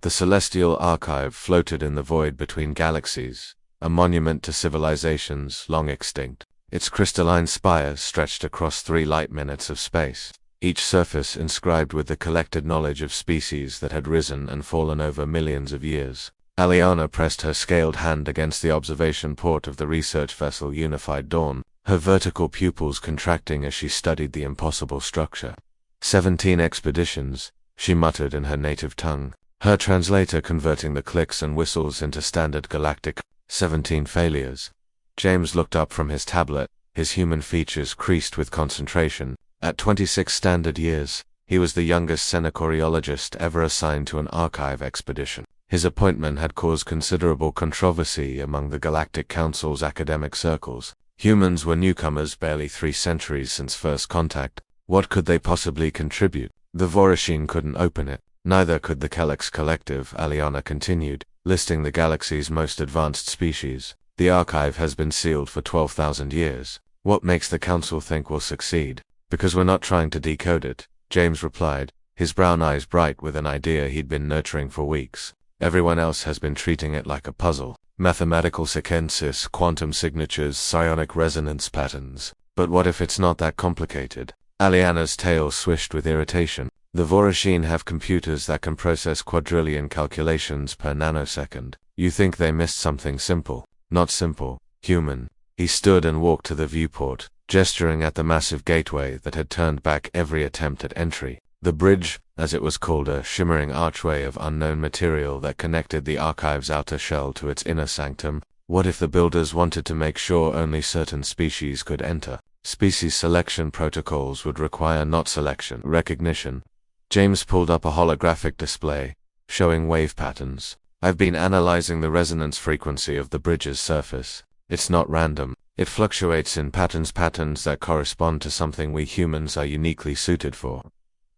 The celestial archive floated in the void between galaxies, a monument to civilizations long extinct. Its crystalline spire stretched across 3 light minutes of space, each surface inscribed with the collected knowledge of species that had risen and fallen over millions of years. Aliana pressed her scaled hand against the observation port of the research vessel Unified Dawn, her vertical pupils contracting as she studied the impossible structure. 17 expeditions, she muttered in her native tongue, her translator converting the clicks and whistles into standard galactic. 17 failures. James looked up from his tablet, his human features creased with concentration. At 26 standard years, he was the youngest Senecoriologist ever assigned to an archive expedition. His appointment had caused considerable controversy among the Galactic Council's academic circles. Humans were newcomers barely 3 centuries since first contact. What could they possibly contribute? The Vorashine couldn't open it. Neither could the Kellex Collective, Aliana continued, listing the galaxy's most advanced species. The archive has been sealed for 12,000 years. What makes the Council think we'll succeed? Because we're not trying to decode it, James replied, his brown eyes bright with an idea he'd been nurturing for weeks. Everyone else has been treating it like a puzzle. Mathematical sequences, quantum signatures, psionic resonance patterns. But what if it's not that complicated? Aliana's tail swished with irritation. The Vorashine have computers that can process quadrillion calculations per nanosecond. You think they missed something simple? Not simple, human. He stood and walked to the viewport, gesturing at the massive gateway that had turned back every attempt at entry. The bridge, as it was called, a shimmering archway of unknown material that connected the archive's outer shell to its inner sanctum. What if the builders wanted to make sure only certain species could enter? Species selection protocols would require not selection, recognition. James pulled up a holographic display, showing wave patterns. I've been analyzing the resonance frequency of the bridge's surface. It's not random. It fluctuates in patterns that correspond to something we humans are uniquely suited for.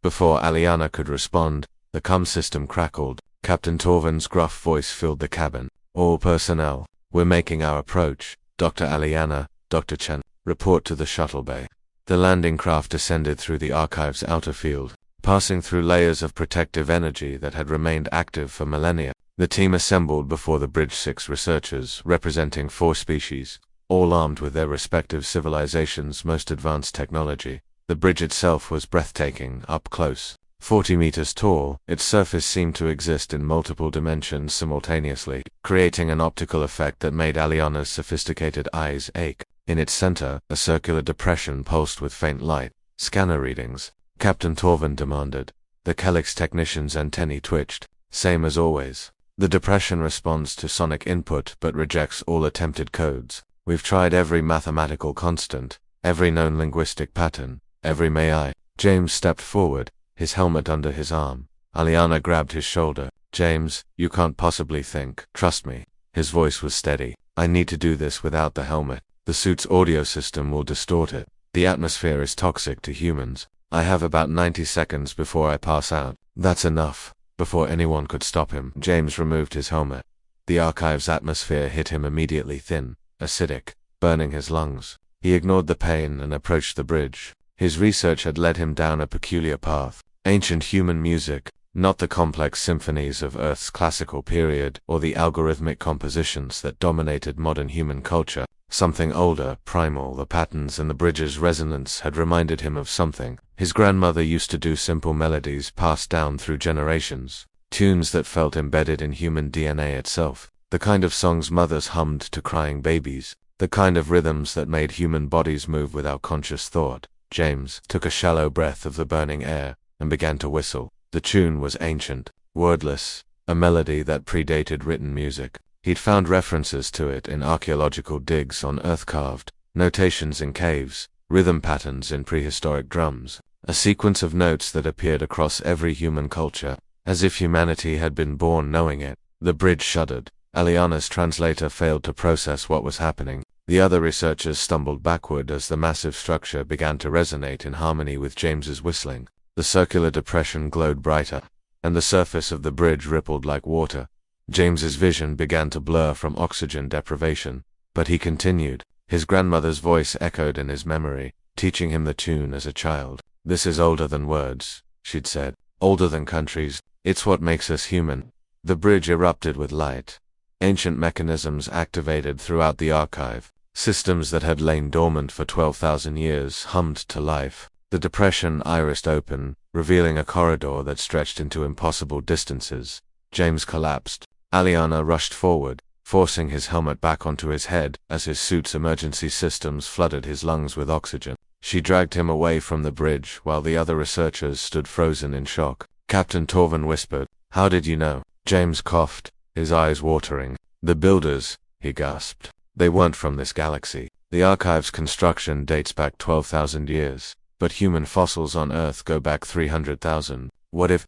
Before Aliana could respond, the comm system crackled. Captain Torvin's gruff voice filled the cabin. All personnel, we're making our approach. Dr. Aliana, Dr. Chen, report to the shuttle bay. The landing craft descended through the archive's outer field, passing through layers of protective energy that had remained active for millennia. The team assembled before the Bridge 6 researchers, representing 4 species, all armed with their respective civilizations' most advanced technology. The bridge itself was breathtaking, up close. 40 meters tall, its surface seemed to exist in multiple dimensions simultaneously, creating an optical effect that made Aliana's sophisticated eyes ache. In its center, a circular depression pulsed with faint light. Scanner readings, Captain Torvin demanded. The Kellex technician's antennae twitched. Same as always. The depression responds to sonic input but rejects all attempted codes. We've tried every mathematical constant, every known linguistic pattern, every may I. James stepped forward, his helmet under his arm. Aliana grabbed his shoulder. James, you can't possibly think. Trust me. His voice was steady. I need to do this without the helmet. The suit's audio system will distort it. The atmosphere is toxic to humans. I have about 90 seconds before I pass out. That's enough. Before anyone could stop him, James removed his helmet. The archive's atmosphere hit him immediately thin, acidic, burning his lungs. He ignored the pain and approached the bridge. His research had led him down a peculiar path. Ancient human music, not the complex symphonies of Earth's classical period or the algorithmic compositions that dominated modern human culture. Something older, primal. The patterns in the bridge's resonance had reminded him of something. His grandmother used to do, simple melodies passed down through generations. Tunes that felt embedded in human DNA itself. The kind of songs mothers hummed to crying babies. The kind of rhythms that made human bodies move without conscious thought. James took a shallow breath of the burning air and began to whistle. The tune was ancient, wordless, a melody that predated written music. He'd found references to it in archaeological digs on earth-carved, notations in caves, rhythm patterns in prehistoric drums, a sequence of notes that appeared across every human culture, as if humanity had been born knowing it. The bridge shuddered. Aliana's translator failed to process what was happening. The other researchers stumbled backward as the massive structure began to resonate in harmony with James's whistling. The circular depression glowed brighter, and the surface of the bridge rippled like water. James's vision began to blur from oxygen deprivation, but he continued. His grandmother's voice echoed in his memory, teaching him the tune as a child. This is older than words, she'd said. Older than countries. It's what makes us human. The bridge erupted with light. Ancient mechanisms activated throughout the archive. Systems that had lain dormant for 12,000 years hummed to life. The depression irised open, revealing a corridor that stretched into impossible distances. James collapsed. Aliana rushed forward, forcing his helmet back onto his head as his suit's emergency systems flooded his lungs with oxygen. She dragged him away from the bridge while the other researchers stood frozen in shock. Captain Torvin whispered, "How did you know?" James coughed, his eyes watering. "The builders," he gasped. "They weren't from this galaxy. The archive's construction dates back 12,000 years, but human fossils on Earth go back 300,000. What if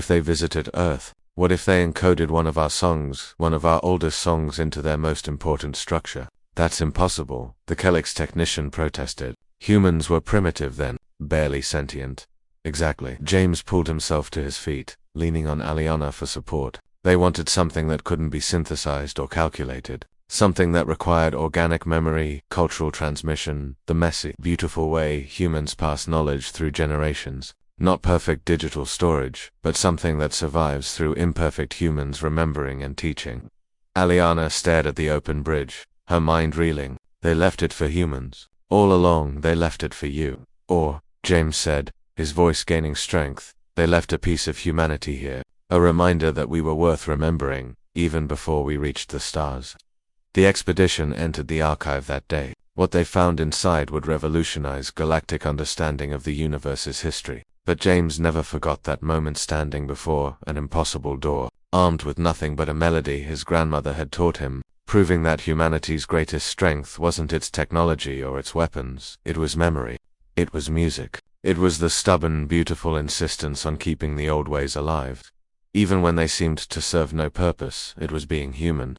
they visited Earth? What if they encoded one of our songs, one of our oldest songs, into their most important structure?" "That's impossible," the Kelix technician protested. "Humans were primitive then, barely sentient." "Exactly." James pulled himself to his feet, leaning on Aliana for support. "They wanted something that couldn't be synthesized or calculated. Something that required organic memory, cultural transmission, the messy, beautiful way humans pass knowledge through generations. Not perfect digital storage, but something that survives through imperfect humans remembering and teaching." Aliana stared at the open bridge, her mind reeling. "They left it for humans. All along, they left it for you." "Or," James said, his voice gaining strength, "they left a piece of humanity here. A reminder that we were worth remembering, even before we reached the stars." The expedition entered the archive that day. What they found inside would revolutionize galactic understanding of the universe's history. But James never forgot that moment standing before an impossible door, armed with nothing but a melody his grandmother had taught him, proving that humanity's greatest strength wasn't its technology or its weapons, it was memory. It was music. It was the stubborn, beautiful insistence on keeping the old ways alive. Even when they seemed to serve no purpose, it was being human.